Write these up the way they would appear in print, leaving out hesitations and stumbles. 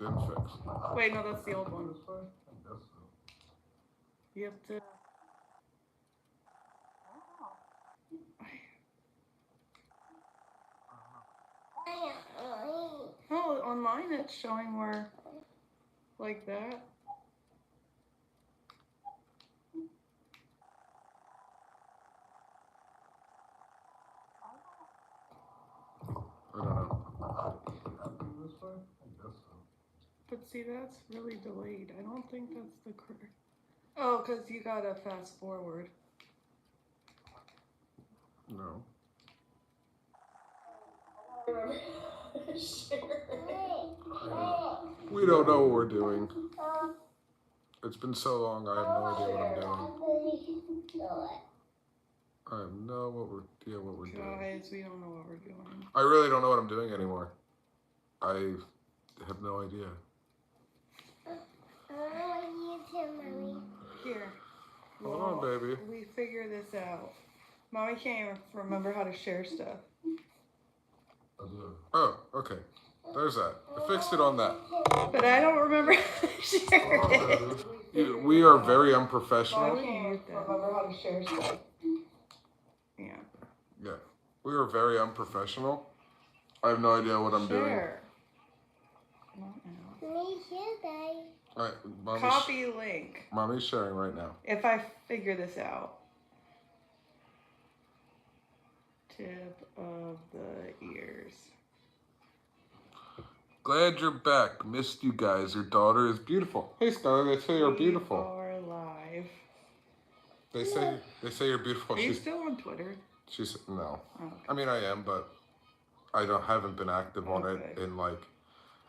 Didn't fix. Wait, no, that's the old one. You have to... Oh, online it's showing where, like that. I don't know. But see, that's really delayed. I don't think that's the correct. Oh, because you gotta fast forward. No. We don't know what we're doing. It's been so long, I have no idea what I'm doing. I have no idea what we're doing. Guys, we don't know what we're doing. I really don't know what I'm doing anymore. I have no idea. Here. Hold on, baby. We figure this out. Mommy can't even remember how to share stuff. Oh, okay. There's that. I fixed it on that. But I don't remember how to share it. We are very unprofessional. I can't remember how to share stuff. Yeah. Yeah. We are very unprofessional. I have no idea what I'm doing. All right, Copy link. Mommy's sharing right now. If I figure this out. Tip of the ears. Glad you're back. Missed you guys. Your daughter is beautiful. Hey, Skylar, they say you're beautiful. We are live. They say you're beautiful. Are you still on Twitter? She's no. Oh, okay. I mean, I am, but I haven't been active on it in like.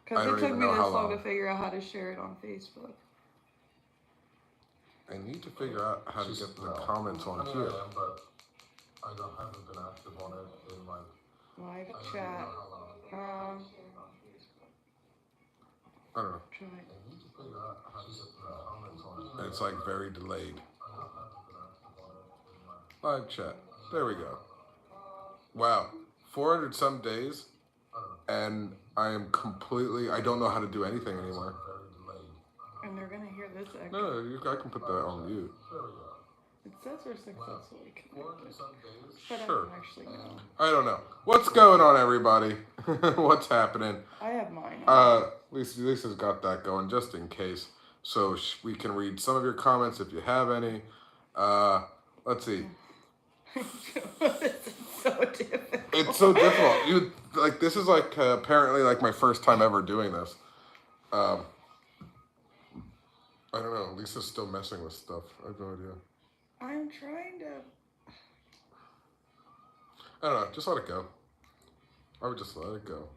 Because it took me this long to figure out how to share it on Facebook. I need to figure out how to get the comments on here. But I haven't been active on it in like. Live chat. I don't know. Try. It's like very delayed. Live chat. There we go. Wow. 400 some days. And I am completely, I don't know how to do anything anymore. And they're going to hear this echo. No, I can put that on mute. It says we're successfully connected. But Sure. I don't actually know. I don't know. What's going on, everybody? What's happening? I have mine. Lisa's got that going just in case. So we can read some of your comments if you have any. Let's see. This is so difficult. It's so difficult. This is like apparently like my first time ever doing this. I don't know. Lisa's still messing with stuff. I have no idea. I'm trying to. I don't know. Just let it go. I would just let it go.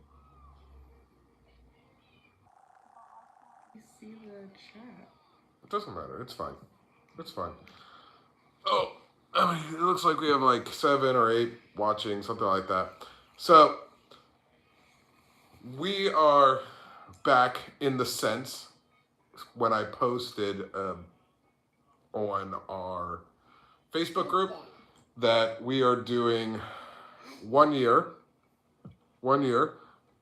You see the chat. It doesn't matter. It's fine. It's fine. Oh, I mean, it looks like we have like 7 or 8 watching, something like that. So, we are back in the sense when I posted on our Facebook group that we are doing 1 year. 1 year.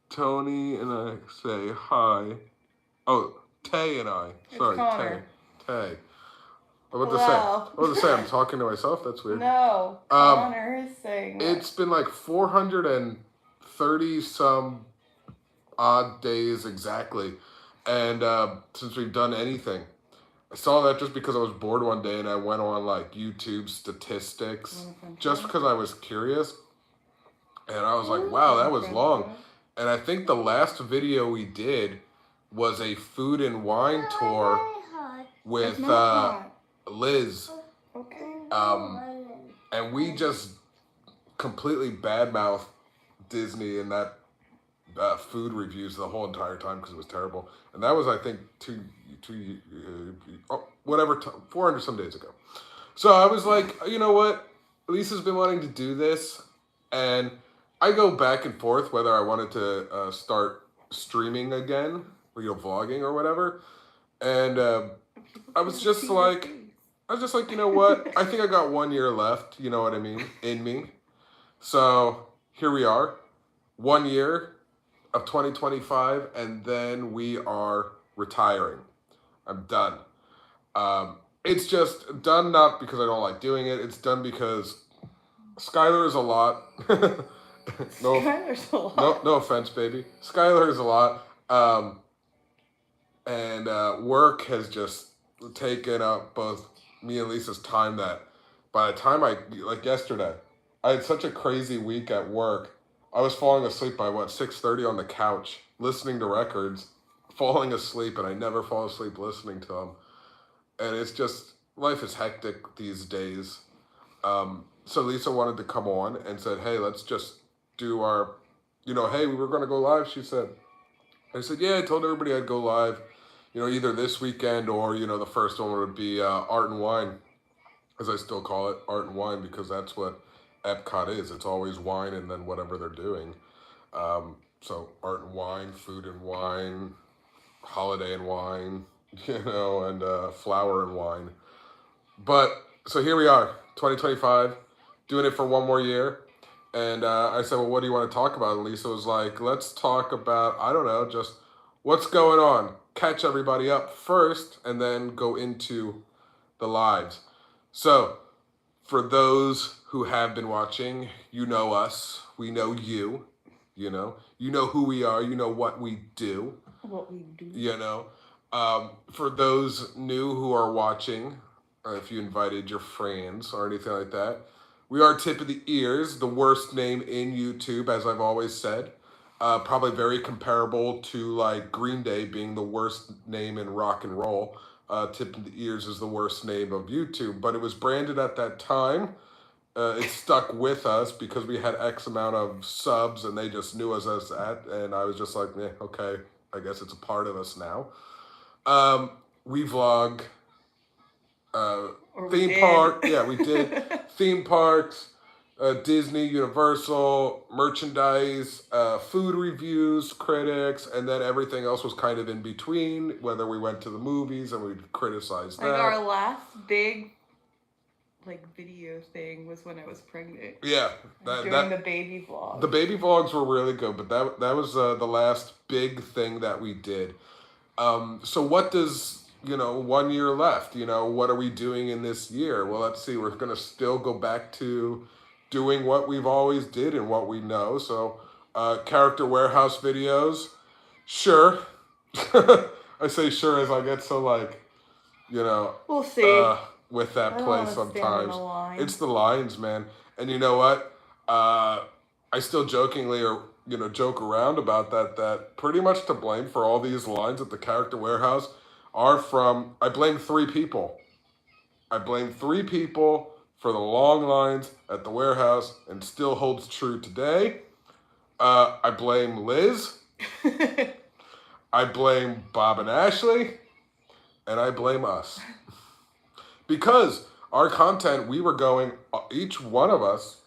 Tony and I say hi. Oh, Tay and I. Sorry, Tay. What to say? I'm talking to myself? That's weird. No, Connor is saying that. It's been like 430 some odd days exactly. And since we've done anything. I saw that just because I was bored one day and I went on like YouTube statistics just because I was curious. And I was like, wow, that was long. And I think the last video we did was a food and wine tour with Liz. Okay. And we just completely badmouthed Disney and that food reviews the whole entire time because it was terrible. And that was, I think, 400 some days ago. So I was like, you know what? Lisa's been wanting to do this. And I go back and forth whether I wanted to start streaming again, or, vlogging or whatever. And I was just like, you know what? I think I got 1 year left, you know what I mean, in me. So here we are, 1 year. of 2025, and then we are retiring. I'm done. It's just done not because I don't like doing it. It's done because Skylar is a lot. no, Skylar's a lot. no offense, baby. Skylar is a lot. And work has just taken up both me and Lisa's time that by the time like yesterday, I had such a crazy week at work. I was falling asleep by what 6:30 on the couch, listening to records, falling asleep, and I never fall asleep listening to them. And it's just life is hectic these days. So Lisa wanted to come on and said, "Hey, let's just do our, hey, we were gonna go live." She said, I said, "Yeah." I told everybody I'd go live, either this weekend or the first one would be Art and Wine, as I still call it, Art and Wine, because that's what Epcot is. It's always wine and then whatever they're doing. So Art and Wine, Food and Wine, Holiday and Wine, and Flower and Wine. But so here we are, 2025, doing it for one more year. And I said, "Well, what do you want to talk about?" And Lisa was like, "Let's talk about, I don't know, just what's going on. Catch everybody up first and then go into the lives." So, for those who have been watching, you know us, we know you, you know who we are, you know what we do, What we do. For those new who are watching, if you invited your friends or anything like that, we are Tip of the Ears, the worst name in YouTube, as I've always said. Probably very comparable to like Green Day being the worst name in rock and roll. Tip of the Ears is the worst name of YouTube, but it was branded at that time. It stuck with us because we had X amount of subs and they just knew us as that. And I was just like, okay, I guess it's a part of us now. We vlog theme park. Yeah, we did theme parks, Disney, Universal, merchandise, food reviews, critics, and then everything else was kind of in between. Whether we went to the movies and we'd criticize that. Like our last big video thing was when I was pregnant. Yeah, during the baby vlog. The baby vlogs were really good, but that was the last big thing that we did. So what does 1 year left? What are we doing in this year? Well, let's see. We're gonna still go back to doing what we've always did and what we know. So, character warehouse videos, sure. I say sure as I get so we'll see. With that play sometimes. It's the lines, man. And you know what? I still jokingly or joke around about that pretty much to blame for all these lines at the character warehouse are from, I blame 3 people. I blame 3 people for the long lines at the warehouse and still holds true today. I blame Liz. I blame Bob and Ashley. And I blame us. Because our content, we were going, each one of us,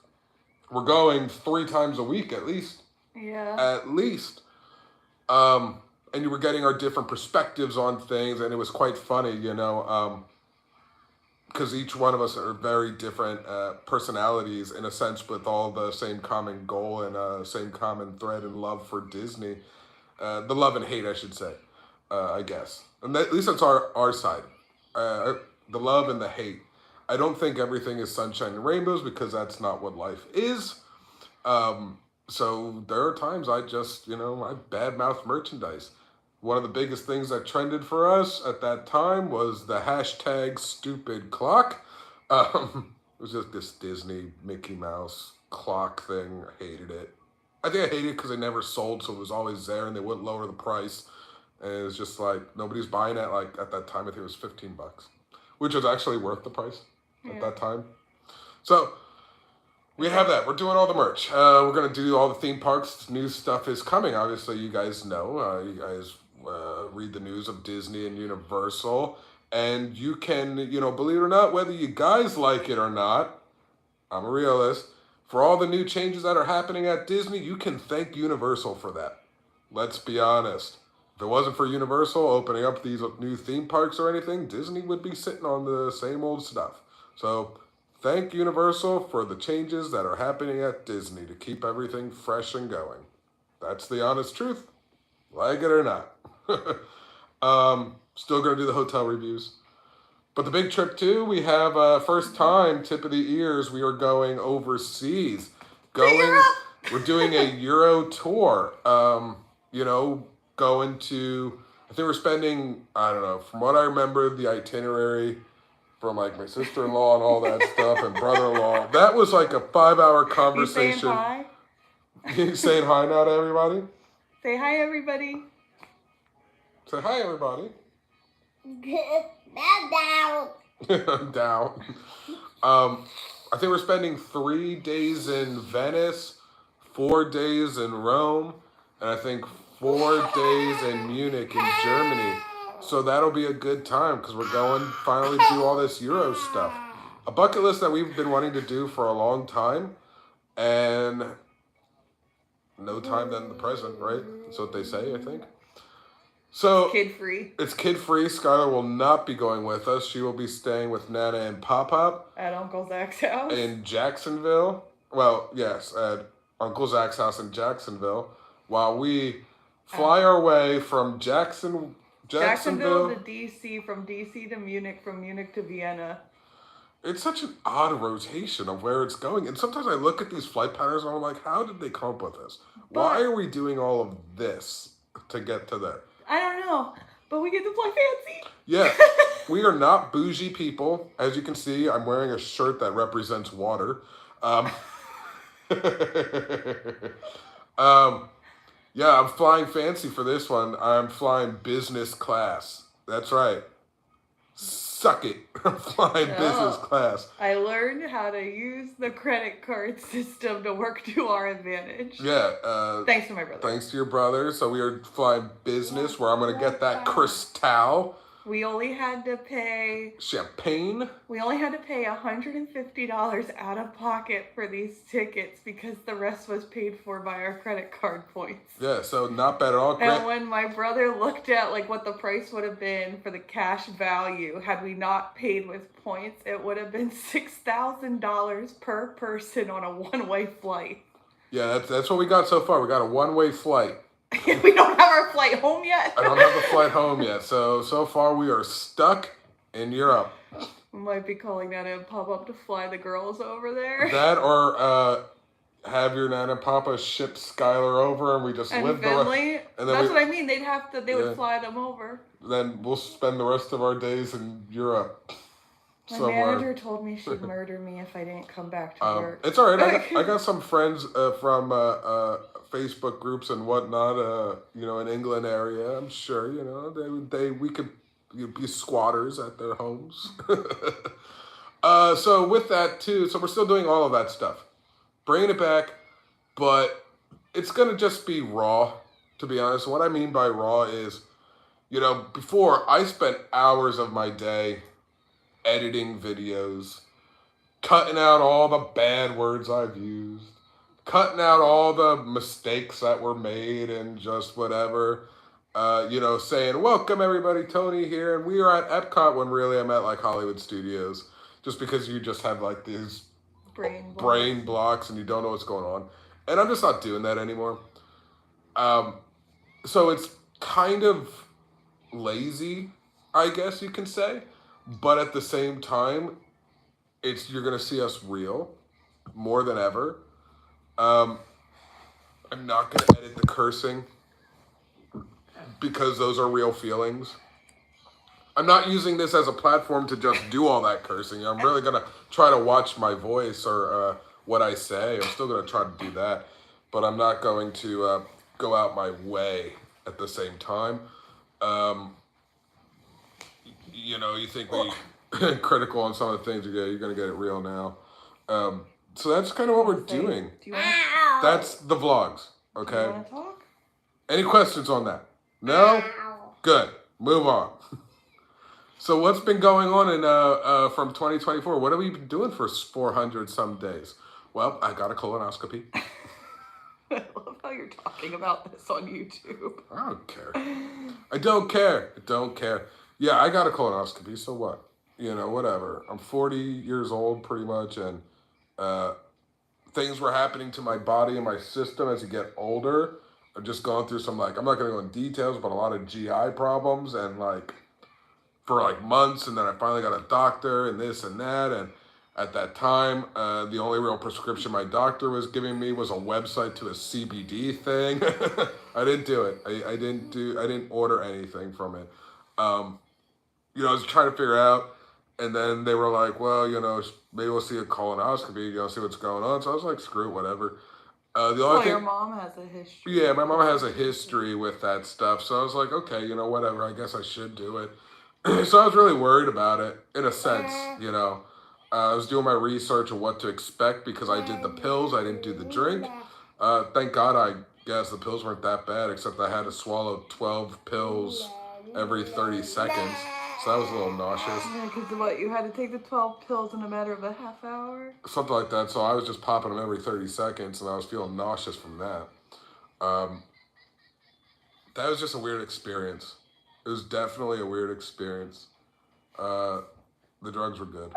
were going 3 times a week at least. Yeah. At least. And you were getting our different perspectives on things, and it was quite funny, because each one of us are very different personalities in a sense, with all the same common goal and same common thread and love for Disney. The love and hate, I should say, I guess. And at least that's our side. The love and the hate. I don't think everything is sunshine and rainbows because that's not what life is. So there are times I just, I badmouth merchandise. One of the biggest things that trended for us at that time was the hashtag stupid clock. It was just this Disney Mickey Mouse clock thing. I hated it. I think I hated it because it never sold, so it was always there and they wouldn't lower the price. And it was just like, nobody's buying it. At that time, I think it was $15, which was actually worth the price at that time. So we have that. We're doing all the merch. We're going to do all the theme parks. New stuff is coming. Obviously, you guys know. You guys read the news of Disney and Universal. And you can, believe it or not, whether you guys like it or not, I'm a realist, for all the new changes that are happening at Disney, you can thank Universal for that. Let's be honest. If it wasn't for Universal opening up these new theme parks or anything, Disney would be sitting on the same old stuff. So thank Universal for the changes that are happening at Disney to keep everything fresh and going. That's the honest truth. Like it or not. Still going to do the hotel reviews. But the big trip too, we have first time tip of the ears. We are going overseas. We're doing a Euro tour. You know, going to. I think we're spending. I don't know. From what I remember, the itinerary from like my sister-in-law and all that stuff, and brother-in-law. That was like a 5-hour You saying conversation. hi? You saying hi now to everybody? Say hi, everybody. Say hi, everybody. Down. Down. I think we're spending 3 days in Venice, 4 days in Rome, and I think 4 days in Munich in Germany. So that'll be a good time because we're going finally to do all this Euro stuff. A bucket list that we've been wanting to do for a long time, and no time than the present, right? That's what they say, I think. So Kid-free. it's kid-free. Skylar will not be going with us. She will be staying with Nana and Pop-Pop At Uncle Zach's house. in Jacksonville. Well, yes, at Uncle Zach's house in Jacksonville, while we fly our way from Jacksonville Jacksonville. to DC, from DC to Munich, from Munich to Vienna. It's such an odd rotation of where it's going. And sometimes I look at these flight patterns and I'm like, how did they come up with this? Why are we doing all of this to get to there? I don't know, but we get to play fancy. Yeah, we are not bougie people. As you can see, I'm wearing a shirt that represents water. Yeah, I'm flying fancy for this one. I'm flying business class. That's right. Suck it. I'm flying business class. I learned how to use the credit card system to work to our advantage. Yeah. Thanks to my brother. Thanks to your brother. So we are flying business where I'm going to get that Cristal. We only had to pay Champagne. We only had to pay $150 out of pocket for these tickets because the rest was paid for by our credit card points. Yeah, so not bad at all. And when my brother looked at like what the price would have been for the cash value had we not paid with points, it would have been $6,000 per person on a one-way flight. Yeah, that's what we got so far. We got a one-way flight. We don't have our flight home yet. I don't have the flight home yet. So far we are stuck in Europe. We might be calling Nana and Pop up to fly the girls over there. That or have your Nana and Papa ship Skylar over and we just live Finley, and that's what I mean. They would fly them over. Then we'll spend the rest of our days in Europe. My somewhere. manager told me she'd murder me if I didn't come back to work. It's all right. I got some friends from Facebook groups and whatnot. In England area. I'm sure we could be squatters at their homes. So with that too, so we're still doing all of that stuff, bringing it back, but it's gonna just be raw. To be honest, what I mean by raw is, before I spent hours of my day editing videos, cutting out all the bad words I've used, cutting out all the mistakes that were made and just whatever, saying, welcome everybody, Tony here, and we are at Epcot when really I'm at like Hollywood Studios, just because you just have like these brain blocks and you don't know what's going on. And I'm just not doing that anymore. So it's kind of lazy, I guess you can say. But at the same time, you're going to see us real more than ever. I'm not going to edit the cursing because those are real feelings. I'm not using this as a platform to just do all that cursing. I'm really going to try to watch my voice or what I say. I'm still going to try to do that. But I'm not going to go out my way at the same time. You think we critical on some of the things. You're going to get it real now. So that's kind of what we're doing. That's the vlogs. Okay. Do you want to talk? Any questions on that? No? Good. Move on. So what's been going on in from 2024? What have we been doing for 400 some days? Well, I got a colonoscopy. I love how you're talking about this on YouTube. I don't care. Yeah, I got a colonoscopy, so what? Whatever. I'm 40 years old pretty much, and things were happening to my body and my system as you get older. I've just gone through some, like, I'm not going to go in details, but a lot of GI problems and, like, for, like, months. And then I finally got a doctor and this and that. And at that time, the only real prescription my doctor was giving me was a website to a CBD thing. I didn't do it. I didn't order anything from it. Um, I was trying to figure out, and then they were like, well, maybe we'll see a colonoscopy, see what's going on. So I was like, screw it, whatever. The only Well, thing, your mom has a history. yeah, my mom has a history with that stuff. So I was like, okay, whatever. I guess I should do it. So I was really worried about it, in a sense, I was doing my research of what to expect because I did the pills, I didn't do the drink. Thank God, I guess the pills weren't that bad, except I had to swallow 12 pills every 30 seconds. So that was a little nauseous. Yeah, because what, you had to take the 12 pills in a matter of a half hour? Something like that. So I was just popping them every 30 seconds, and I was feeling nauseous from that. That was just a weird experience. It was definitely a weird experience. The drugs were good.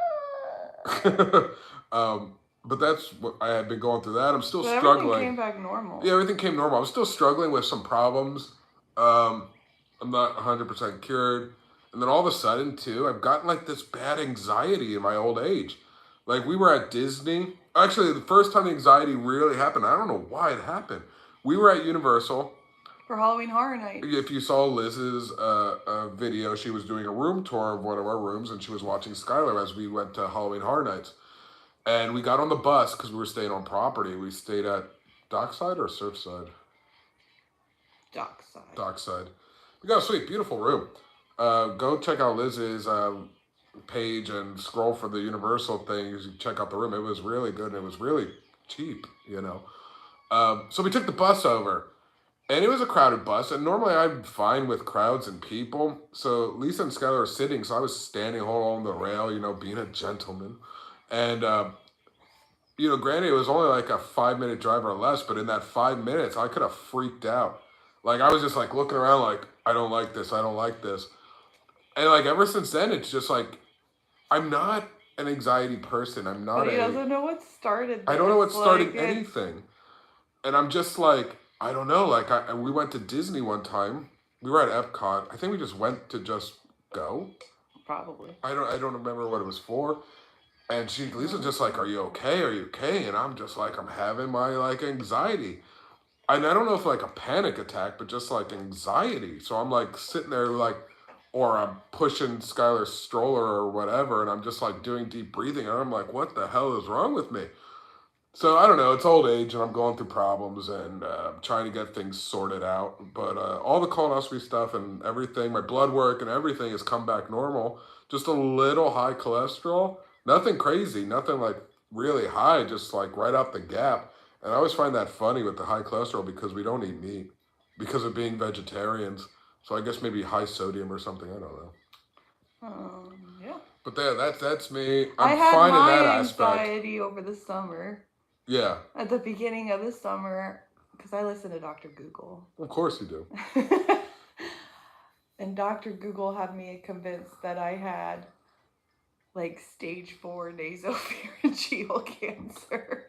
But that's what I had been going through that. I'm still struggling. Everything came back normal. Yeah, everything came normal. I'm still struggling with some problems. I'm not 100% cured. And then all of a sudden, too, I've gotten like this bad anxiety in my old age. Like, we were at Disney. Actually, the first time the anxiety really happened, I don't know why it happened. We were at Universal. For Halloween Horror Night. If you saw Liz's video, she was doing a room tour of one of our rooms, and she was watching Skylar as we went to Halloween Horror Nights. And we got on the bus because we were staying on property. We stayed at Dockside or Surfside? Dockside. Dockside. We got a sweet, beautiful room. Go check out Liz's page and scroll for the Universal things. Check out the room. It was really good, and it was really cheap, So we took the bus over. And it was a crowded bus, and normally I'm fine with crowds and people. So Lisa and Skylar were sitting, so I was standing holding on the rail, being a gentleman. And, granted, it was only like a 5-minute drive or less, but in that 5 minutes, I could have freaked out. Like, I was just, like, looking around like, I don't like this, I don't like this. And, like, ever since then, it's just, like, I'm not an anxiety person. I'm not But he doesn't know what started this. I don't know what started anything. And I'm just, like, I don't know. Like, we went to Disney one time. We were at Epcot. I think we just went to just go. Probably. I don't remember what it was for. And Lisa's just like, are you okay? Are you okay? And I'm just like, I'm having my, like, anxiety. And I don't know if, like, a panic attack, but just, like, anxiety. So I'm, like, sitting there, like, or I'm pushing Skylar's stroller or whatever, and I'm just, like, doing deep breathing. And I'm like, what the hell is wrong with me? So, I don't know, it's old age, and I'm going through problems, and trying to get things sorted out. But all the colonoscopy stuff and everything, my blood work and everything has come back normal. Just a little high cholesterol. Nothing crazy, nothing, like, really high, just, like, right out the gap. And I always find that funny with the high cholesterol because we don't eat meat. Because of being vegetarians. So I guess maybe high sodium or something, I don't know. Yeah. But yeah, that's me. I I'm had fine in that my aspect. anxiety over the summer. Yeah. At the beginning of the summer, because I listen to Dr. Google. Of course you do. And Dr. Google had me convinced that I had, like, stage 4 nasopharyngeal cancer.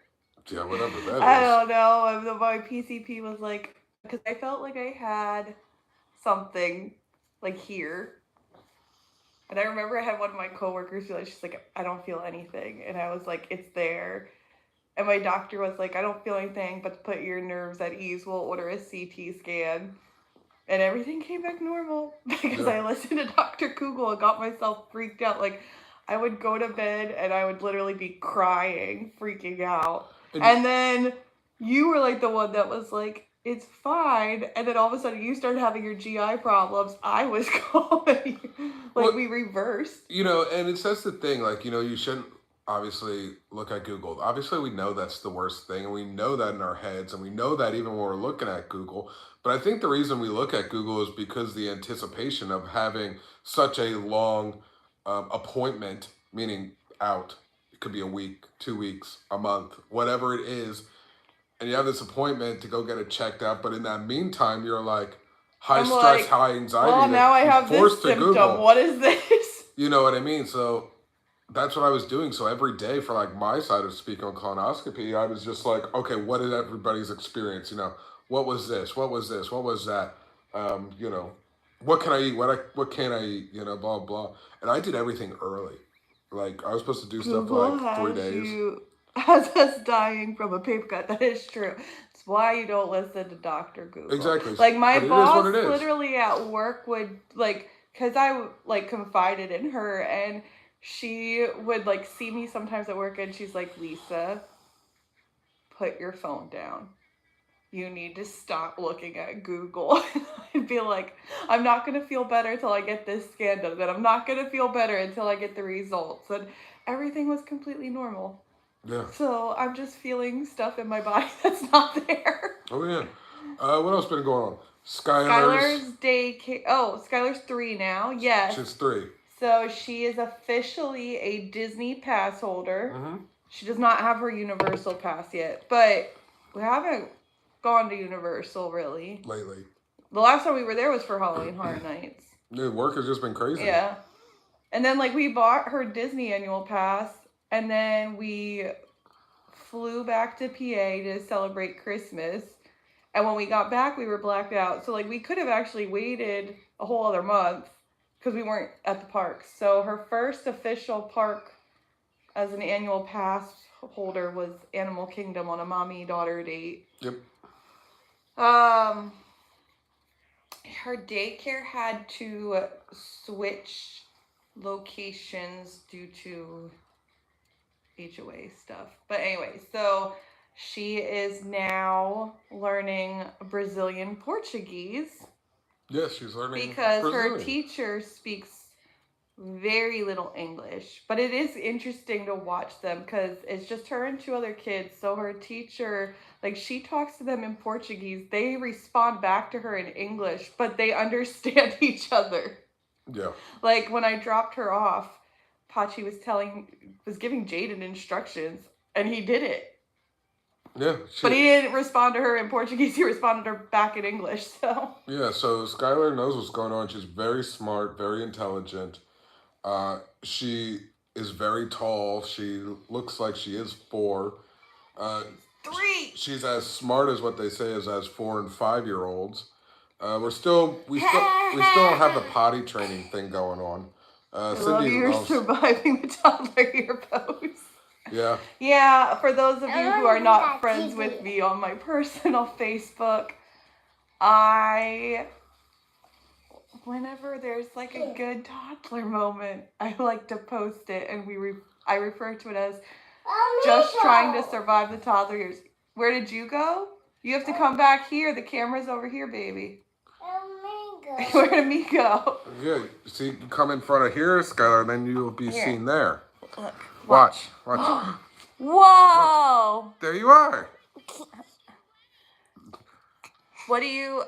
Yeah, whatever that is. I don't know. And my PCP was like, because I felt like I had something, like, here. And I remember I had one of my coworkers be like, she's like, I don't feel anything. And I was like, it's there. And my doctor was like, I don't feel anything, but to put your nerves at ease, we'll order a CT scan. And everything came back normal because I listened to Dr. Google and got myself freaked out. Like, I would go to bed and I would literally be crying, freaking out. And then you were like the one that was like, it's fine. And then all of a sudden you started having your GI problems. I was calling. We reversed. And it's that's the thing. Like, you shouldn't obviously look at Google. Obviously, we know that's the worst thing. And we know that in our heads. And we know that even when we're looking at Google. But I think the reason we look at Google is because the anticipation of having such a long appointment, meaning out. It could be a week, 2 weeks, a month, whatever it is. And you have this appointment to go get it checked out. But in that meantime, you're like high stress, high anxiety. Well, now I have this symptom. Google. What is this? You know what I mean? So that's what I was doing. So every day for like my side of speaking on colonoscopy, I was just like, okay, what is everybody's experience? what was this? What was this? What was that? You know, what can I eat? What can't I eat? You know, blah blah. And I did everything early. Like I was supposed to do stuff for Google like 3 has days. you has us dying from a paper cut. That is true. It's why you don't listen to Dr. Google. Exactly. Like my But it is boss what it is. literally at work would like, cause I like confided in her, and she would like see me sometimes at work, and she's like, Lisa, put your phone down. You need to stop looking at Google. I'd be like, I'm not going to feel better until I get this scan done. Then I'm not going to feel better until I get the results. And everything was completely normal. Yeah. So I'm just feeling stuff in my body that's not there. Oh yeah. What else been going on? Skylar's daycare. Oh, Skylar's 3 now. Yes. She's 3. So she is officially a Disney pass holder. Mm-hmm. She does not have her Universal pass yet, but we haven't gone to Universal really Lately. The last time we were there was for Halloween Horror Nights. Yeah, work has just been crazy. Yeah. And then like we bought her Disney annual pass, and then we flew back to PA to celebrate Christmas. And when we got back, we were blacked out. So like we could have actually waited a whole other month because we weren't at the parks. So her first official park as an annual pass holder was Animal Kingdom on a mommy-daughter date. Yep. Her daycare had to switch locations due to HOA stuff. But anyway, so she is now learning Brazilian Portuguese. Yes, she's learning because Brazilian. her teacher speaks very little English. But it is interesting to watch them because it's just her and 2 other kids. So her teacher, like, she talks to them in Portuguese. They respond back to her in English, but they understand each other. Yeah. Like, when I dropped her off, Pachi was giving Jaden instructions, and he did it. Yeah. But he didn't respond to her in Portuguese. He responded to her back in English, so. Yeah, so Skylar knows what's going on. She's very smart, very intelligent. She is very tall. She looks like she is 4. 3! She's as smart as what they say is as 4 and 5-year-olds. We still don't have the potty training thing going on. I love you're surviving the toddler year pose. Yeah. Yeah, for those of you who are not friends with me on my personal Facebook, whenever there's like a good toddler moment, I like to post it, and I refer to it as just trying to survive the toddler years. Where did you go? You have to come back here. The camera's over here, baby. Where did me go? Yeah, see, you come in front of here, Skylar, and then you'll be seen there. Look. Watch. Whoa! There you are. What do you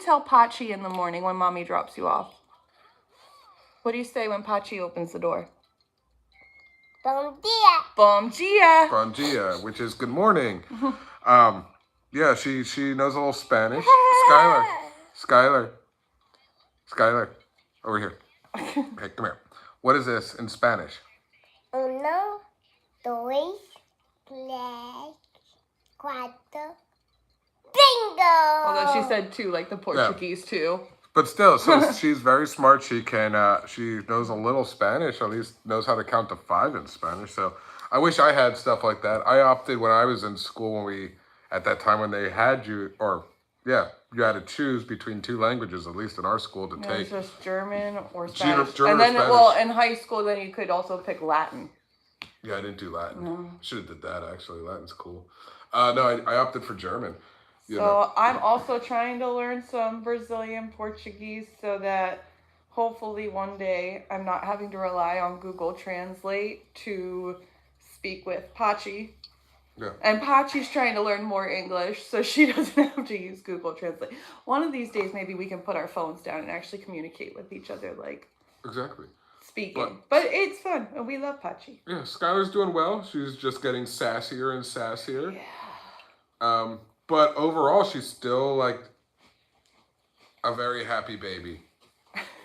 tell Pachi in the morning when mommy drops you off? What do you say when Pachi opens the door? Bom dia. Bom dia. Bom dia, which is good morning. Yeah, she knows a little Spanish. Skylar, over here. Hey, come here. What is this in Spanish? 1, 2, 3, 4. Bingo! Although she said 2, like the Portuguese too. But still, so she's very smart. She knows a little Spanish, at least knows how to count to 5 in Spanish. So I wish I had stuff like that. I opted when I was in school at that time when they had you had to choose between 2 languages, at least in our school, to take. It was just German or Spanish. German and then, or Spanish. in high school, then you could also pick Latin. Yeah, I didn't do Latin. No. Should have did that, actually. Latin's cool. No, I opted for German. So I'm also trying to learn some Brazilian Portuguese so that hopefully one day I'm not having to rely on Google Translate to speak with Pachi. Yeah. And Pachi's trying to learn more English, so she doesn't have to use Google Translate. One of these days, maybe we can put our phones down and actually communicate with each other, like exactly speaking. But it's fun, and we love Pachi. Yeah, Skylar's doing well. She's just getting sassier and sassier. Yeah. But overall, she's still like a very happy baby.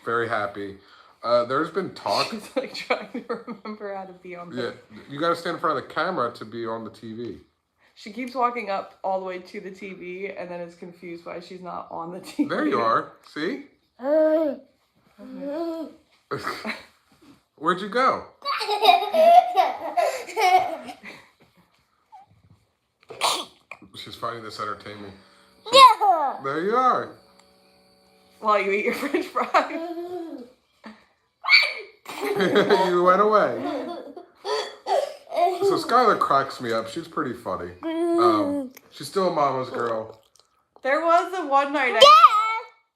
Very happy. There's been talk. She's like trying to remember how to be on. Yeah, you got to stand in front of the camera to be on the TV. She keeps walking up all the way to the TV and then is confused why she's not on the TV. There you are. See? Where'd you go? She's finding this entertaining. There you are. While you eat your French fries. You went away. So Skylar cracks me up. She's pretty funny. She's still a mama's girl. There was a one night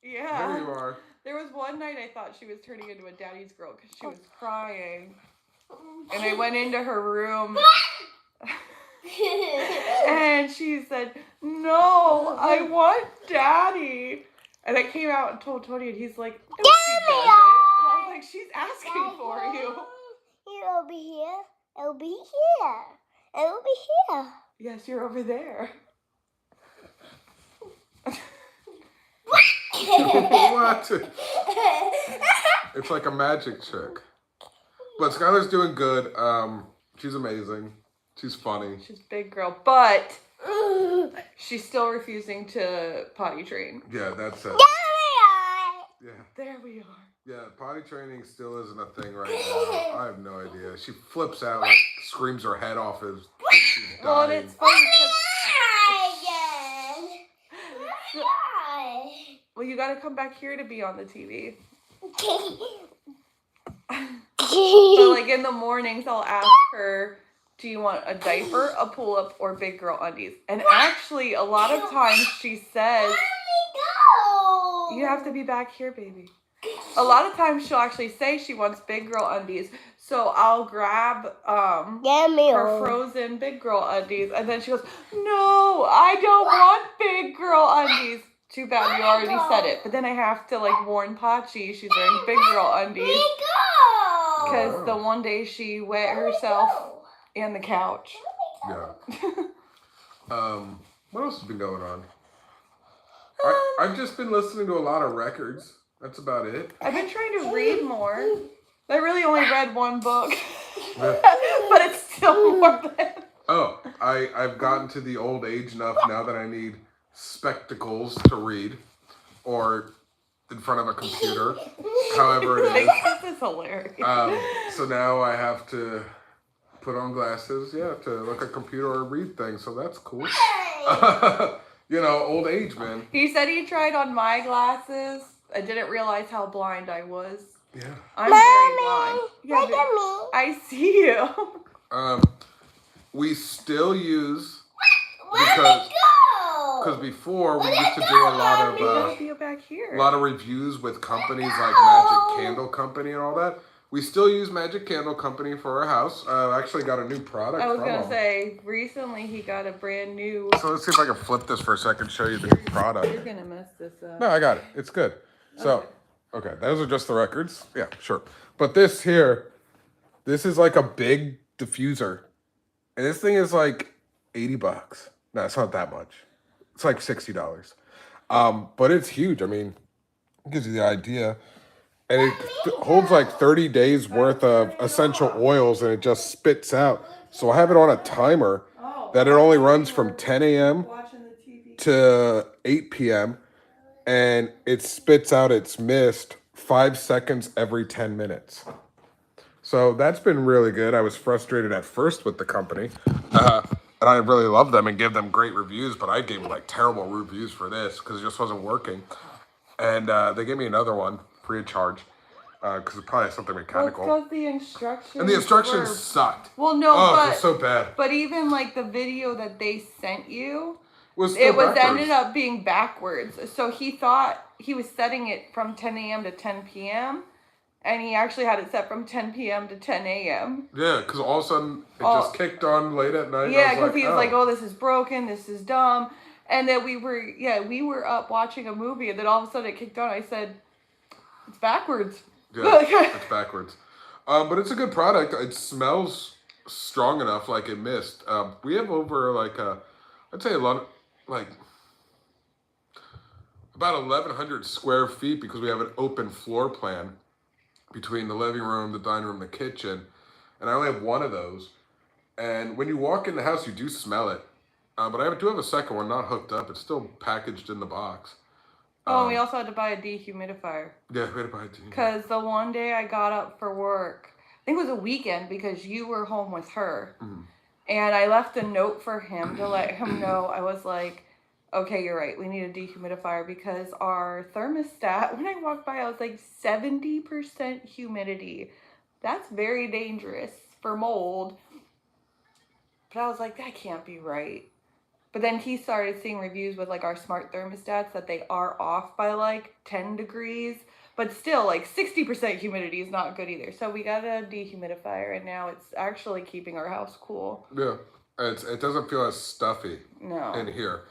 Yeah. There you are. There was one night I thought she was turning into a daddy's girl because she was crying. And I went into her room and she said, "No, I want daddy." And I came out and told Tony and he's like, "No, she doesn't." And I was like, "She's asking for you." You'll be here. It'll be here. It'll be here. Yes, you're over there. What? It's like a magic trick. But Skylar's doing good. She's amazing. She's funny. She's a big girl, but she's still refusing to potty train. Yeah, that's it. Yeah. There we are. Yeah, potty training still isn't a thing right now. I have no idea. She flips out, like, screams her head off as she's dying. Well, and it's funny because well, you got to come back here to be on the TV. So, like, in the mornings, I'll ask her, "Do you want a diaper, a pull-up, or big girl undies?" And actually, a lot of times she says, "You have to be back here, baby." A lot of times she'll actually say she wants big girl undies. So I'll grab her frozen big girl undies. And then she goes, "No, I don't want big girl undies." Too bad you already said it. But then I have to like warn Pachi she's wearing big girl undies. Because the one day she wet herself in the couch. Yeah. What else has been going on? I've just been listening to a lot of records. That's about it. I've been trying to read more. I really only read one book. But it's still more than... Oh, I've gotten to the old age enough now that I need spectacles to read. Or in front of a computer. However it is. This is hilarious. So now I have to put on glasses, to look at a computer or read things. So that's cool. You know, old age, man. He said he tried on my glasses. I didn't realize how blind I was. Yeah. I'm very blind. Yeah, look at me. I see you. We still use because before we used to do a lot of reviews with companies like Magic Candle Company and all that. We still use Magic Candle Company for our house. I actually got a new product. I was gonna say recently he got a brand new. So let's see if I can flip this for a second, show you the new product. You're gonna mess this up. No, I got it. It's good. So, okay, those are just the records. Yeah, sure. But this here, this is like a big diffuser. And this thing is like $80. No, it's not that much. It's like $60. But it's huge. I mean, it gives you the idea. And it holds like 30 days worth of essential oils and it just spits out. So I have it on a timer that it only runs from 10 a.m. to 8 p.m. And it spits out its mist 5 seconds every 10 minutes. So that's been really good. I was frustrated at first with the company. And I really love them and give them great reviews, but I gave them like terrible reviews for this because it just wasn't working. And they gave me another one free of charge because it probably has something mechanical. Well, it's because the instructions. And the instructions sucked. Well, no, but it was so bad. But even like the video that they sent you, it ended up being backwards. So he thought he was setting it from 10 a.m. to 10 p.m. And he actually had it set from 10 p.m. to 10 a.m. Yeah, because all of a sudden it just kicked on late at night. Yeah, because he was like, "Oh, this is broken. This is dumb." And then we were up watching a movie, and then all of a sudden it kicked on. I said, "It's backwards." Yeah, it's backwards. But it's a good product. It smells strong enough, like it mist. We have over I'd say about 1,100 square feet because we have an open floor plan between the living room, the dining room, the kitchen. And I only have one of those. And when you walk in the house, you do smell it. But I do have a second one, not hooked up. It's still packaged in the box. Oh, and we also had to buy a dehumidifier. Yeah, we had to buy a dehumidifier. Because the one day I got up for work, I think it was a weekend because you were home with her. Mm-hmm. And I left a note for him to let him know. I was like, okay, you're right. We need a dehumidifier because our thermostat, when I walked by, I was like 70% humidity. That's very dangerous for mold. But I was like, that can't be right. But then he started seeing reviews with like our smart thermostats that they are off by like 10 degrees. But still, like 60% humidity is not good either. So we got a dehumidifier, and now it's actually keeping our house cool. Yeah, it doesn't feel as stuffy in here.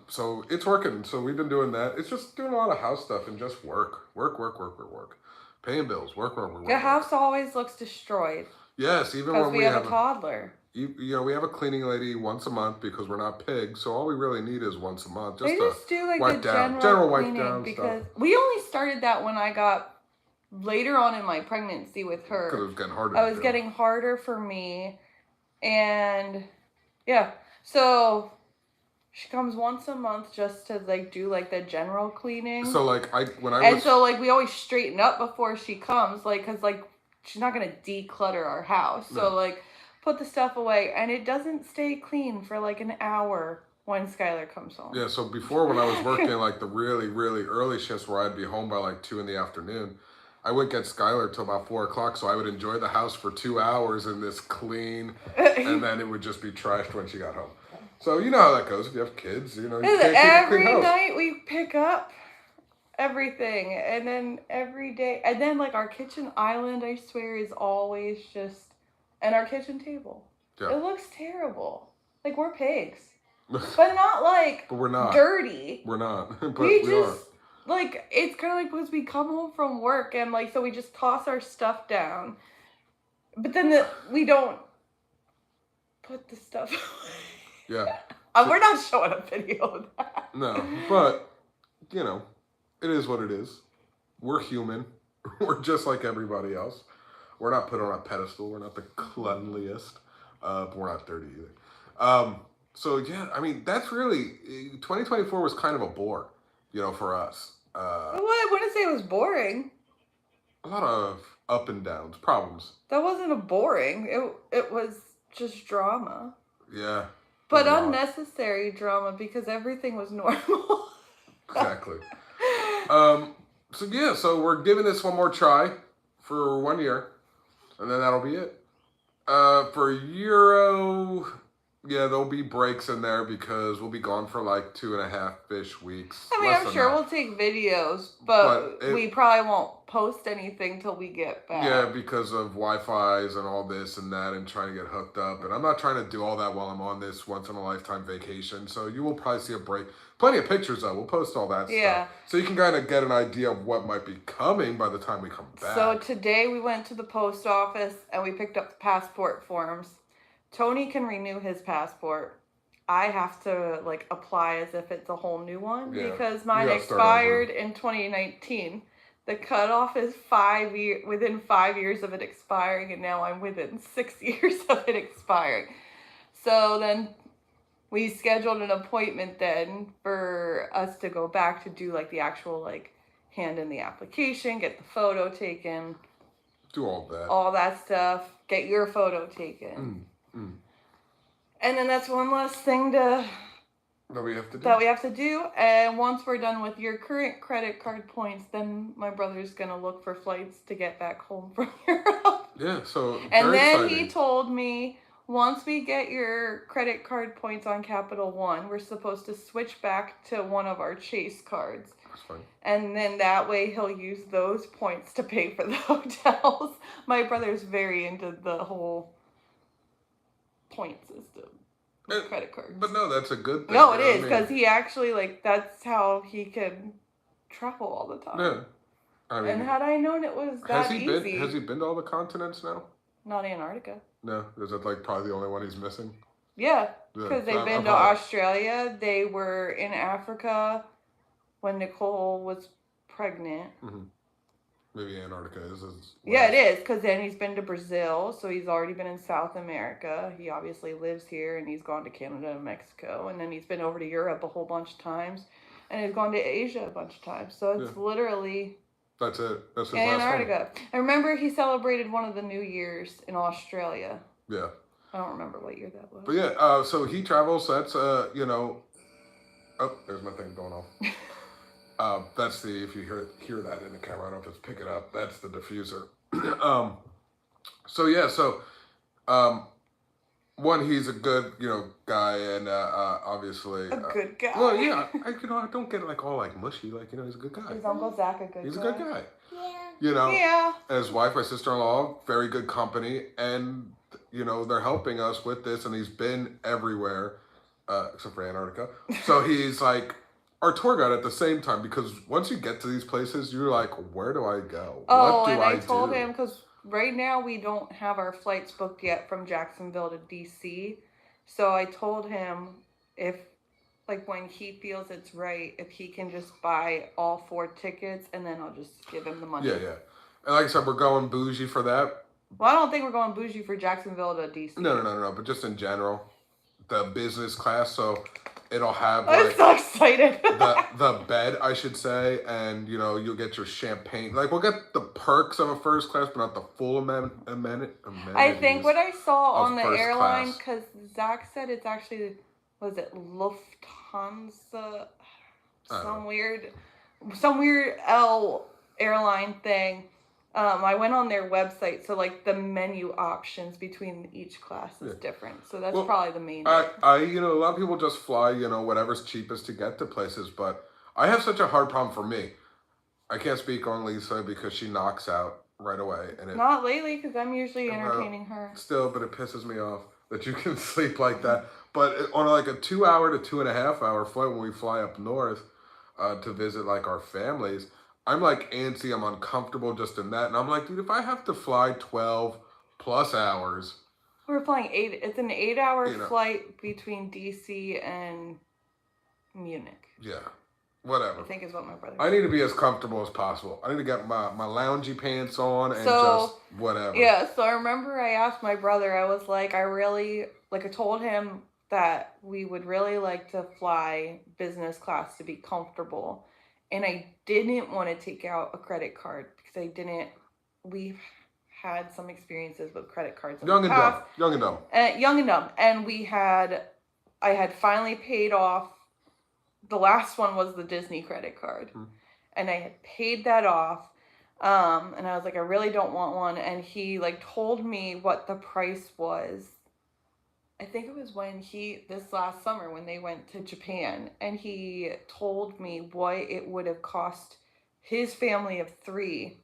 So it's working. So we've been doing that. It's just doing a lot of house stuff and just work. Paying bills, work. The house always looks destroyed. Yes, even because when we have a toddler. You know, we have a cleaning lady once a month because we're not pigs, so all we really need is once a month. They just do like wipe the down, general wipe cleaning down because stuff. we only started that when I got later on in my pregnancy with her. Because it was getting harder. It was getting harder for me, and yeah, so she comes once a month just to like do like the general cleaning. So like so like we always straighten up before she comes, like because like she's not gonna declutter our house, so like. Put the stuff away, and it doesn't stay clean for like an hour when Skylar comes home. Yeah, so before when I was working like the really, really early shifts where I'd be home by like 2 p.m, I wouldn't get Skylar till about 4 o'clock, so I would enjoy the house for 2 hours in this clean, and then it would just be trashed when she got home. So you know how that goes if you have kids, you know. You can't every night we pick up everything, and then every day, and then like our kitchen island, I swear, is always just. And our kitchen table. Yeah. It looks terrible. Like we're pigs. But not like but we're not. Dirty. We're not. But we just like it's kinda like because we come home from work and like so we just toss our stuff down. But then we don't put the stuff away. Yeah. We're not showing a video of that. No. But you know, it is what it is. We're human. We're just like everybody else. We're not put on a pedestal. We're not the cleanliest, but we're not dirty either. So yeah, I mean that's really 2024 was kind of a bore, you know, for us. I wouldn't say it was boring. A lot of up and downs, problems. That wasn't a boring. It was just drama. Yeah. But unnecessary drama because everything was normal. Exactly. So yeah, so we're giving this one more try for 1 year. And then that'll be it. For Euro, yeah, there'll be breaks in there because we'll be gone for like 2.5-ish weeks. I mean, I'm sure we'll take videos, but we probably won't post anything till we get back. Yeah, because of Wi-Fi's and all this and that and trying to get hooked up. And I'm not trying to do all that while I'm on this once-in-a-lifetime vacation. So you will probably see a break. Plenty of pictures, though. We'll post all that stuff. So you can kind of get an idea of what might be coming by the time we come back. So today we went to the post office and we picked up the passport forms. Tony can renew his passport. I have to like apply as if it's a whole new one because mine expired in 2019. The cutoff is 5 years, within 5 years of it expiring, and now I'm within 6 years of it expiring. So then we scheduled an appointment then for us to go back to do like the actual like hand in the application, get the photo taken. Do all that. All that stuff. Get your photo taken. And then that's one less thing that we have to do. And once we're done with your current credit card points, then my brother's gonna look for flights to get back home from Europe. Yeah, so and then exciting. He told me once we get your credit card points on Capital One, we're supposed to switch back to one of our Chase cards. That's fine. And then that way he'll use those points to pay for the hotels. My brother's very into the whole point system. Credit cards. But no, that's a good thing. No, it is, because he actually, like, that's how he can travel all the time. Yeah. I mean, and had I known it was that easy. Has he been to all the continents now? Not Antarctica. No? Is that, like, probably the only one he's missing? Yeah, because they've been to Australia. They were in Africa when Nicole was pregnant. Maybe Antarctica is his Yeah, last. it is, because then he's been to Brazil, so he's already been in South America. He obviously lives here, and he's gone to Canada and Mexico, and then he's been over to Europe a whole bunch of times, and he's gone to Asia a bunch of times. So it's literally That's it. That's his last one. Antarctica. I remember he celebrated one of the New Year's in Australia. Yeah. I don't remember what year that was. But yeah, so he travels. So that's you know. Oh, there's my thing going off. That's the, if you hear that in the camera, I don't know if it's picking up. That's the diffuser. So yeah, so one, he's a good guy, and obviously a good guy. Well, yeah, I don't get like all like mushy, like he's a good guy. Is Uncle Zach a good guy? He's a good guy. Yeah. Yeah. And his wife, my sister-in-law, very good company, and they're helping us with this, and he's been everywhere, except for Antarctica. So he's like our tour guide at the same time, because once you get to these places, you're like, where do I go? Oh, what do and I do? told him, because right now we don't have our flights booked yet from Jacksonville to DC. So I told him if, like, when he feels it's right, if he can just buy all 4 tickets, and then I'll just give him the money. Yeah. And like I said, we're going bougie for that. Well, I don't think we're going bougie for Jacksonville to DC. No. But just in general, the business class, so it'll have I'm like so excited. the bed, I should say, and you'll get your champagne. Like, we'll get the perks of a first class, but not the full amenities. I think what I saw on the first airline, class. because Zach said it's actually, was it Lufthansa? Some weird L airline thing. I went on their website, so like the menu options between each class is different. So that's probably the main. A lot of people just fly, whatever's cheapest to get to places, but I have such a hard problem for me. I can't speak on Lisa because she knocks out right away, and not lately, because I'm usually entertaining her. Still, but it pisses me off that you can sleep like that. But on like a 2-hour to 2.5-hour flight when we fly up north to visit like our families, I'm like antsy, I'm uncomfortable just in that. And I'm like, dude, if I have to fly 12 plus hours. We're flying 8. It's an 8-hour flight between DC and Munich. Yeah, whatever. I think is what my brother said. I need to be as comfortable as possible. I need to get my loungy pants on and just whatever. Yeah, so I remember I asked my brother, I was like, I told him that we would really like to fly business class to be comfortable. And I didn't want to take out a credit card because we've had some experiences with credit cards in the past. Young and dumb. And I had finally paid off, the last one was the Disney credit card. And I had paid that off. And I was like, I really don't want one. And he like told me what the price was. I think it was this last summer when they went to Japan, and he told me what it would have cost his family of 3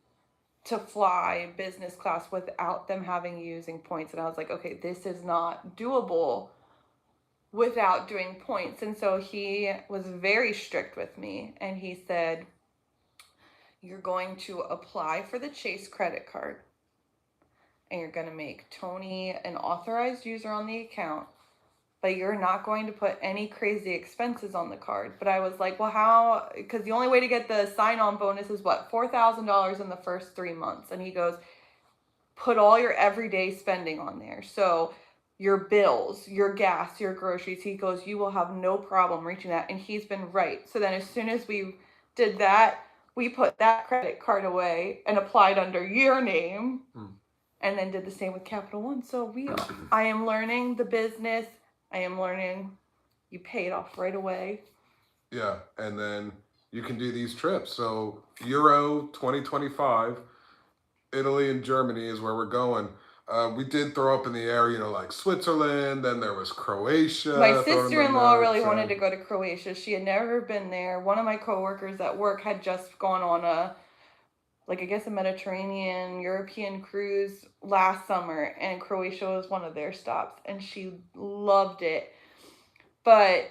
to fly business class without them using points. And I was like, okay, this is not doable without doing points. And so he was very strict with me, and he said, you're going to apply for the Chase credit card, and you're going to make Tony an authorized user on the account, but you're not going to put any crazy expenses on the card. But I was like, well, how? Because the only way to get the sign-on bonus is what? $4,000 in the first 3 months. And he goes, put all your everyday spending on there. So your bills, your gas, your groceries. He goes, you will have no problem reaching that. And he's been right. So then as soon as we did that, we put that credit card away and applied under your name. And then did the same with Capital One. So I am learning the business. I am learning. You pay it off right away. Yeah, and then you can do these trips. So Euro 2025, Italy and Germany is where we're going. We did throw up in the air, like Switzerland. Then there was Croatia. My sister-in-law really wanted to go to Croatia. She had never been there. One of my coworkers at work had just gone on a Mediterranean, European cruise last summer, and Croatia was one of their stops, and she loved it. But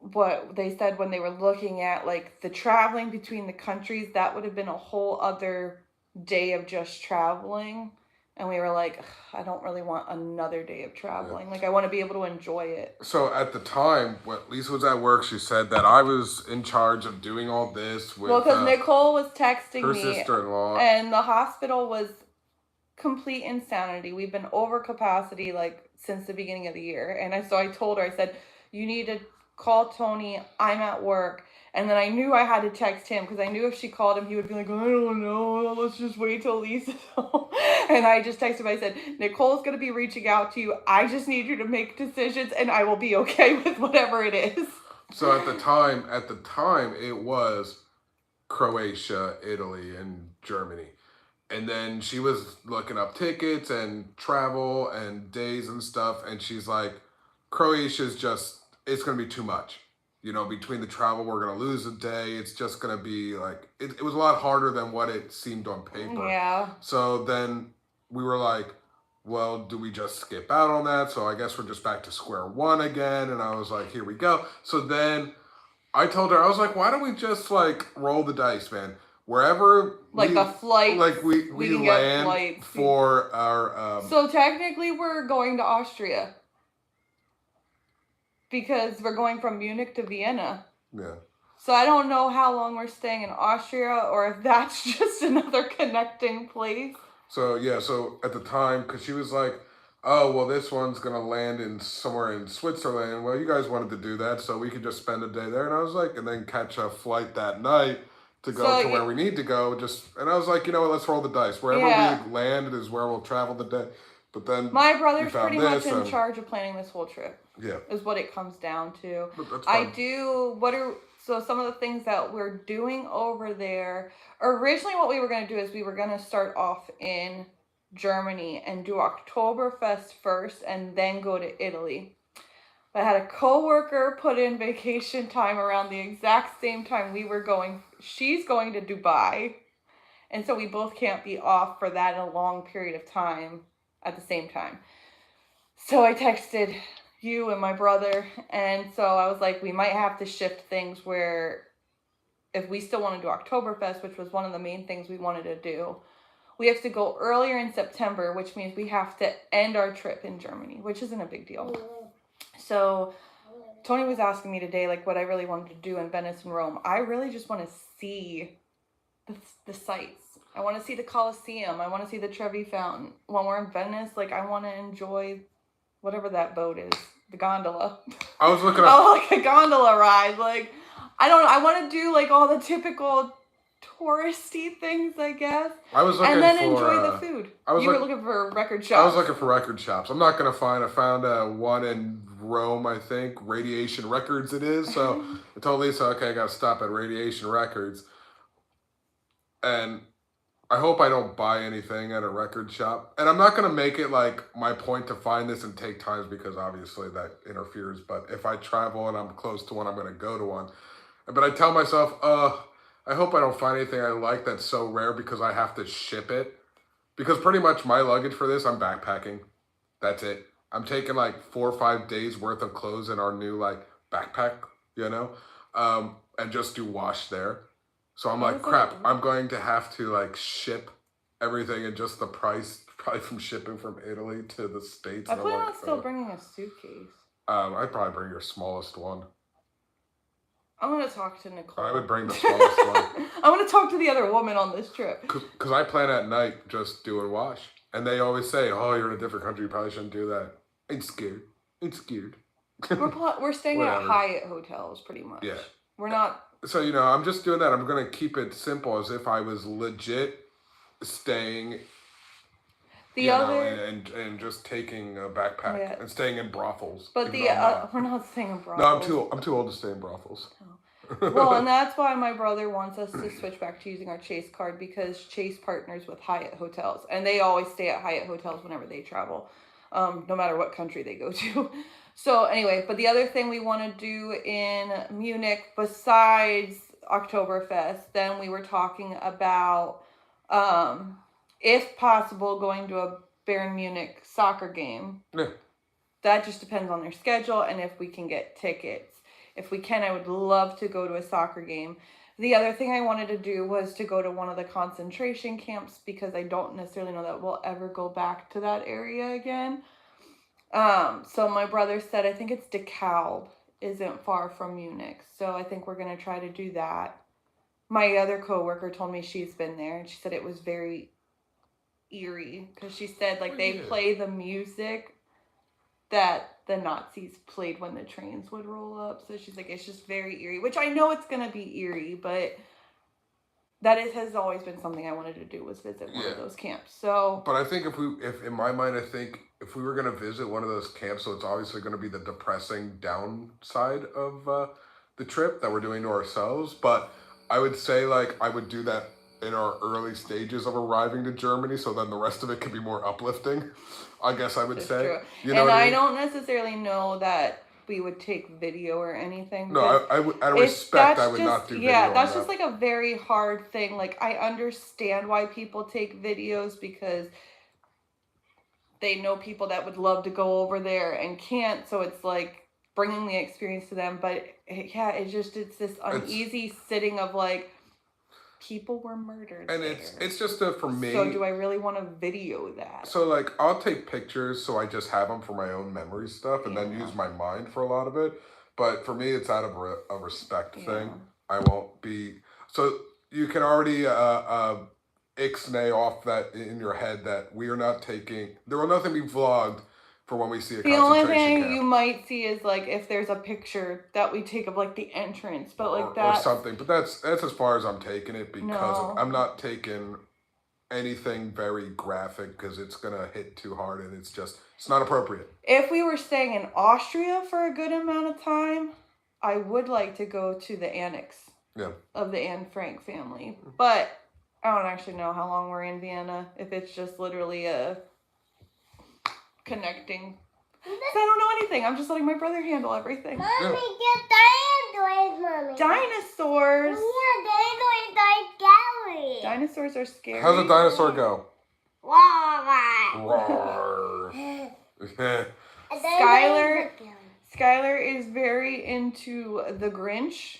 what they said when they were looking at, like, the traveling between the countries, that would have been a whole other day of just traveling. And we were like, I don't really want another day of traveling. Like, I want to be able to enjoy it. So at the time, when Lisa was at work, she said that I was in charge of doing all this with Because Nicole was texting her me, sister-in-law. and the hospital was complete insanity. We've been over capacity like since the beginning of the year. And so I told her, I said, you need to call Tony. I'm at work. And then I knew I had to text him because I knew if she called him, he would be like, I don't know. Let's just wait till Lisa's home. And I just texted him. I said, Nicole's going to be reaching out to you. I just need you to make decisions and I will be okay with whatever it is. So at the time, it was Croatia, Italy, and Germany. And then she was looking up tickets and travel and days and stuff. And she's like, Croatia's just, it's going to be too much. You know, between the travel, we're going to lose a day. It's just going to be like, it was a lot harder than what it seemed on paper. Yeah. So then we were like, well, do we just skip out on that? So I guess we're just back to square one again. And I was like, here we go. So then I told her, I was like, why don't we just like roll the dice, man? Wherever like the flight, like we land for our so technically we're going to Austria because we're going from Munich to Vienna. Yeah. So I don't know how long we're staying in Austria or if that's just another connecting place. So yeah, so at the time, because she was like, oh, well, this one's going to land in somewhere in Switzerland. Well, you guys wanted to do that, so we could just spend a day there. And I was like, and then catch a flight that night to go to where we need to go. And I was like, you know what, let's roll the dice. Wherever we land is where we'll travel the day. But then my brother's pretty much in charge of planning this whole trip. Yeah. Is what it comes down to. But that's fine. So some of the things that we're doing over there, originally what we were going to do is we were going to start off in Germany and do Oktoberfest first and then go to Italy. I had a coworker put in vacation time around the exact same time we were going. She's going to Dubai. And so we both can't be off for that in a long period of time at the same time. So I texted you and my brother. And so I was like, we might have to shift things where if we still want to do Oktoberfest, which was one of the main things we wanted to do, we have to go earlier in September, which means we have to end our trip in Germany, which isn't a big deal. So Tony was asking me today, like, what I really wanted to do in Venice and Rome. I really just want to see the sights. I want to see the Colosseum. I want to see the Trevi Fountain. When we're in Venice, like, I want to enjoy whatever that boat is, the gondola. I was looking up. Like a gondola ride. Like, I don't know. I want to do, like, all the typical touristy things, I guess. I was looking and then for, enjoy the food. You were looking for record shops. I was looking for record shops. I'm not gonna find. I found one in Rome, I think. Radiation Records, it is. So I told Lisa, okay, I gotta stop at Radiation Records, and I hope I don't buy anything at a record shop. And I'm not gonna make it like my point to find this and take times because obviously that interferes. But if I travel and I'm close to one, I'm gonna go to one. But I tell myself, I hope I don't find anything I like that's so rare because I have to ship it. Because pretty much my luggage for this, I'm backpacking. That's it. I'm taking like 4 or 5 days worth of clothes in our new like backpack, you know, and just do wash there. So I'm like, crap, I'm going to have to like ship everything and just the price probably from shipping from Italy to the States. I plan on still bringing a suitcase. I'd probably bring your smallest one. I'm going to talk to Nicole. I would bring the smallest one. I'm going to talk to the other woman on this trip. Because I plan at night just doing wash. And they always say, oh, you're in a different country. You probably shouldn't do that. Ain't scared. We're staying at Hyatt hotels pretty much. Yeah. We're not. So, you know, I'm just doing that. I'm going to keep it simple as if I was legit staying... and just taking a backpack and staying in brothels. But we're not staying in brothels. No, I'm too old to stay in brothels. Oh. Well, and that's why my brother wants us to switch back to using our Chase card because Chase partners with Hyatt hotels, and they always stay at Hyatt hotels whenever they travel, no matter what country they go to. So anyway, but the other thing we want to do in Munich besides Oktoberfest, then we were talking about. If possible, going to a Bayern Munich soccer game. Yeah. That just depends on their schedule and if we can get tickets. if we can, I would love to go to a soccer game. The other thing I wanted to do was to go to one of the concentration camps because I don't necessarily know that we'll ever go back to that area again. So my brother said, I think it's DeKalb isn't far from Munich. So I think we're going to try to do that. My other coworker told me she's been there and she said it was very eerie because she said like they play the music that the Nazis played when the trains would roll up. So she's like, it's just very eerie, which I know it's going to be eerie, but has always been something I wanted to do was visit one of those camps. So, but I think if in my mind, I think if we were going to visit one of those camps, so it's obviously going to be the depressing downside of the trip that we're doing to ourselves. But I would say like I would do that in our early stages of arriving to Germany, so then the rest of it could be more uplifting. I guess I would say. True. You know and I mean? don't necessarily know that we would take video or anything. No, I would, out of respect, I would not do video. Yeah, that's just like a very hard thing. Like, I understand why people take videos because they know people that would love to go over there and can't. So it's like bringing the experience to them. But yeah, it's this uneasy sitting of like, people were murdered and there. it's just for me. So do I really want to video that? So like I'll take pictures so I just have them for my own memory stuff and then use my mind for a lot of it. But for me, it's out of a respect thing. I won't be. So you can already ixnay off that in your head that we are not taking. There will nothing be vlogged for when we see a concentration camp. The only thing you might see is like if there's a picture that we take of like the entrance, but like that or something. But that's as far as I'm taking it because I'm not taking anything very graphic because it's gonna hit too hard and it's not appropriate. If we were staying in Austria for a good amount of time, I would like to go to the annex of the Anne Frank family, but I don't actually know how long we're in Vienna. If it's just literally a connecting. So I don't know anything. I'm just letting my brother handle everything. Mommy, get dinosaurs, Mommy. Dinosaurs? Yeah, dinosaurs are scary. Dinosaurs are scary. How's a dinosaur go? Roar. Skylar is very into the Grinch.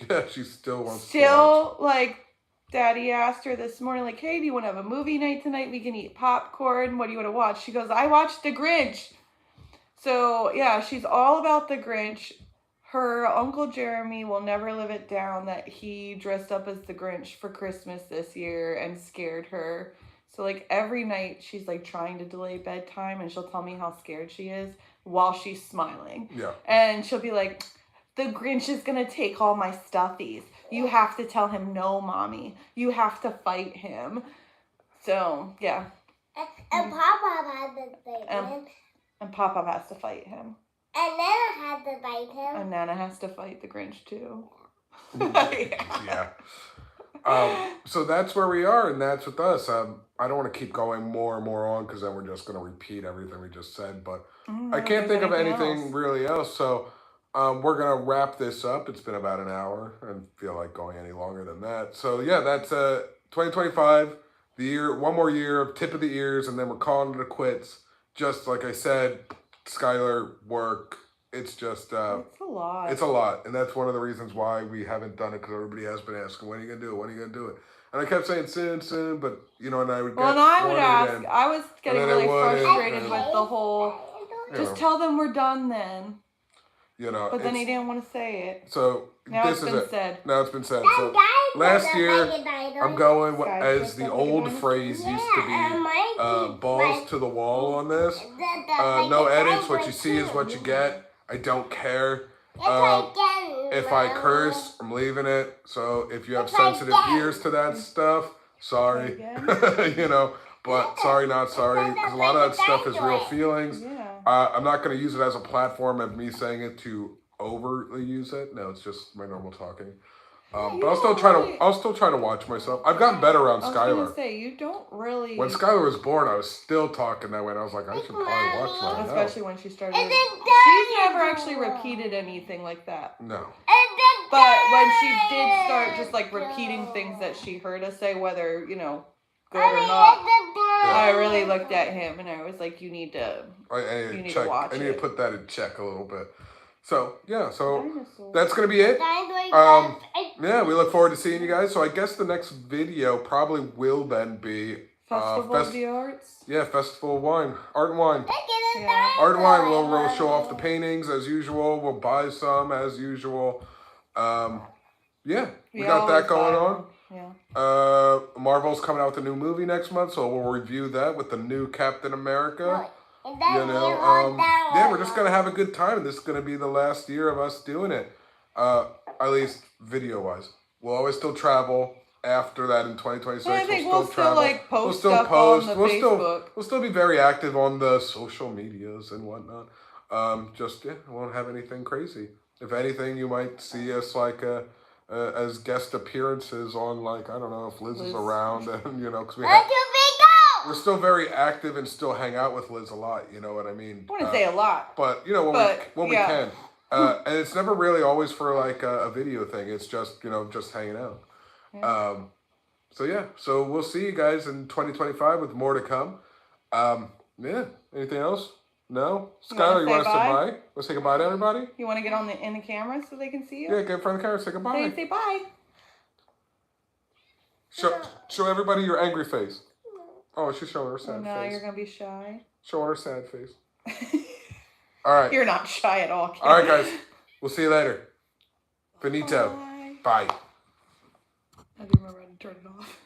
Yeah, she still wants to watch. Like, Daddy asked her this morning, like, hey, do you want to have a movie night tonight? We can eat popcorn. What do you want to watch? She goes, I watched The Grinch. So, yeah, she's all about The Grinch. Her Uncle Jeremy will never live it down that he dressed up as the Grinch for Christmas this year and scared her. So, like, every night she's, like, trying to delay bedtime and she'll tell me how scared she is while she's smiling. Yeah. And she'll be like, the Grinch is going to take all my stuffies. You have to tell him no, Mommy. You have to fight him. So, yeah. And Papa had to fight him. And Papa has to fight him. And Nana had to fight him. And Nana has to fight the Grinch, too. Yeah. So that's where we are, and that's with us. I don't want to keep going more and more on because then we're just going to repeat everything we just said. But I can't think of anything really else. So we're going to wrap this up. It's been about an hour. I don't feel like going any longer than that. So, yeah, that's 2025, the year, one more year of Tip of the Ears, and then we're calling it quits. Just like I said, Skylar, work. It's just... it's a lot. It's a lot. And that's one of the reasons why we haven't done it, because everybody has been asking, when are you going to do it? When are you going to do it? And I kept saying soon, but, you know, and I would get... Well, and I would ask. I was getting really frustrated with the whole... Just tell them we're done then. You know, but then he didn't want to say it. So now it's been said. Now it's been said. So last year, I'm going, as the old phrase used to be, balls to the wall on this. No edits. What you see is what you get. I don't care. If I curse, I'm leaving it. So if you have sensitive ears to that stuff, sorry. You know, but sorry, not sorry. Because a lot of that stuff is real feelings. Yeah. I'm not going to use it as a platform of me saying it to overtly use it. No, it's just my normal talking. But I'll still try to watch myself. I've gotten better around Skylar. I was gonna say, you don't really. When Skylar was born, I was still talking that way, and I was like, I should probably watch mine. Especially when she started. She's never actually repeated anything like that. No. But when she did start just like repeating things that she heard us say, whether good or not, I really looked at him and I was like, you need to. I need to watch I need to put that in check a little bit. So yeah, so Dinosaur. that's gonna be it. Yeah, we look forward to seeing you guys. So I guess the next video probably will then be Festival of the Arts. Yeah, Festival of Wine, Art and Wine. Yeah. Art and Wine. We'll show off the paintings as usual. We'll buy some as usual. Yeah, we got that going on. Yeah. Marvel's coming out with a new movie next month, so we'll review that with the new Captain America. You know, yeah, we're just gonna have a good time, and this is gonna be the last year of us doing it. At least video-wise. We'll always still travel after that in 2026. I think we'll still like post stuff on the Facebook. We'll still be very active on the social medias and whatnot. Just won't have anything crazy. If anything, you might see us like as guest appearances on, like, I don't know if Liz is around, and you know, because we're still very active and still hang out with Liz a lot. You know what I mean? I wouldn't say a lot, but you know when we can. And it's never really always for like a video thing. It's just just hanging out. Yeah. So yeah, so we'll see you guys in 2025 with more to come. Yeah. Anything else? No? Skylar, you want to say bye? Want to say goodbye to everybody? You want to get in the camera so they can see you? Yeah, get in front of the camera. Say goodbye. Say bye. Show everybody your angry face. Oh, she's showing her sad face. No, you're gonna be shy. Showing her sad face. All right. You're not shy at all, kid. All right, guys. We'll see you later. Finito. Bye. Bye. I do remember how to turn it off.